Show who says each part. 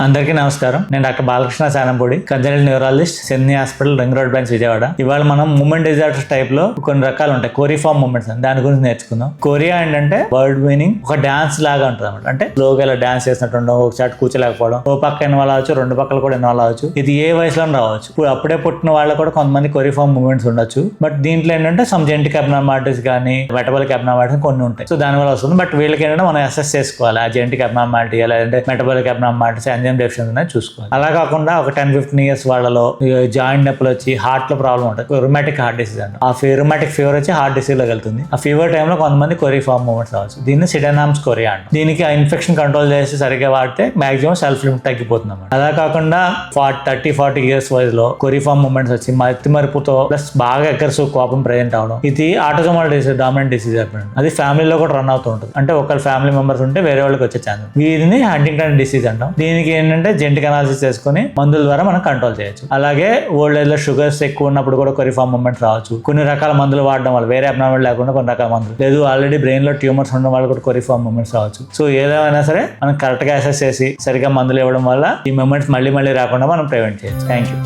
Speaker 1: అందరికీ నమస్కారం. నేను doctor Balakrishna Sanampudi, consultant neurologist, సెన్ని hospital, ring road branch, Vijayawada. ఇవాళ మనం మూమెంట్ డిజార్డర్స్ టైప్ లో కొన్ని రకాలు ఉంటాయి. కోరిఫార్మ్ మూమెంట్స్ అని దాని గురించి నేర్చుకుందాం. కొరియా ఏంటంటే వర్డ్ మీనింగ్ ఒక డాన్స్ లాగా ఉంటుంది అనమాట. అంటే స్లోగా ఇలా డాన్స్ చేసినట్టు ఉండడం, ఒక చాటు కూర్చోలేకపోవడం, ఓ పక్క ఇన్వాల్వ్ అవ్వచ్చు, రెండు పక్కలు కూడా ఇన్వాల్వ్ అవ్వచ్చు. ఇది ఏ వయసులో రావచ్చు. ఇప్పుడు అప్పుడే పుట్టిన వాళ్ళు కూడా కొంతమంది కోరిఫార్మ్ మూమెంట్స్ ఉండొచ్చు. బట్ దీంట్లో ఏంటంటే సమ్ జెనెటిక్ అబ్నార్మాలిటీస్ కానీ మెటబాలిక్ అబ్నార్మాలిటీస్ కొన్ని ఉంటాయి. సో దానివల్ల వస్తుంది. బట్ వీళ్ళకి ఏంటంటే మనం అసెస్ చేసుకోవాలి. ఆ జెనెటిక్ అబ్నార్మాలిటీ లేదంటే మెటబాలిక్ అబ్నార్మాలిటీస్, ఎంజైమ్ డెఫిషియన్సీ అనేది చూసుకోవాలి. అలా కాకుండా ఒక 10-15 years వాళ్ళలో జాయింట్ నొప్పులు వచ్చి హార్ట్ లో ప్రాబ్లం ఉంటుంది. రుమాటిక్ హార్ట్ డిసీజ్ అంట. ఆ రుమాటిక్ ఫీవర్ వచ్చి హార్ట్ డిసీజ్ లోకి వెళ్తుంది. ఆ ఫీవర్ టైంలో కొంతమంది కోరిఫార్మ్ మూమెంట్స్ రావచ్చు. దీన్ని సిడెనామ్స్ కొరియా అంట. దీనికి ఆ ఇన్ఫెక్షన్ కంట్రోల్ చేసి సరిగ్గా వాడితే మాక్సిమం సెల్ఫ్ లిమిట్ తగ్గిపోతుంది అన్నమాట. అలా కాకుండా 30-40 years వయసులో కోరిఫార్మ్ మూమెంట్స్ వచ్చి మతిమరుపుతో ప్లస్ బాగా అగ్రెసివ్ కోపం ప్రెజెంట్ అవడం, ఇది ఆటోసోమల్ డిసీజ్, డామినెంట్ డిసీజ్ అయిపోయింది. అది ఫ్యామిలీలో కూడా రన్ అవుతూ ఉంటుంది. అంటే ఒకళ్ళ ఫ్యామిలీ మెంబర్స్ ఉంటే వేరే వాళ్ళకి వచ్చే ఛాన్స్. దీనిని హంటింగ్టన్ డిసీజ్ అంటాం. దీనికి ఏంటంటే జెనెటిక్ అనాలిసిస్ చేసుకుని మందుల ద్వారా మనం కంట్రోల్ చేయొచ్చు. అలాగే ఓల్డ్ ఏజ్ లో షుగర్స్ ఎక్కువ ఉన్నప్పుడు కూడా కోరిఫార్మ్ మూమెంట్స్ రావచ్చు. కొన్ని రకాల మందులు వాడడం వల్ల, వేరే అబ్నార్మల్ లేకుండా కొన్ని రకాల మందులు, లేదు ఆల్రెడీ బ్రెయిన్ లో ట్యూమర్స్ ఉండడం వల్ల కూడా కోరిఫార్మ్ మూమెంట్స్ రావచ్చు. సో ఏదైనా సరే మనం కరెక్ట్ గా అసెస్ చేసి సరిగ్గా మందులు ఇవ్వడం వల్ల ఈ మూమెంట్స్ మళ్ళీ రాకుండా మనం ప్రివెంట్ చేయొచ్చు. Thank you.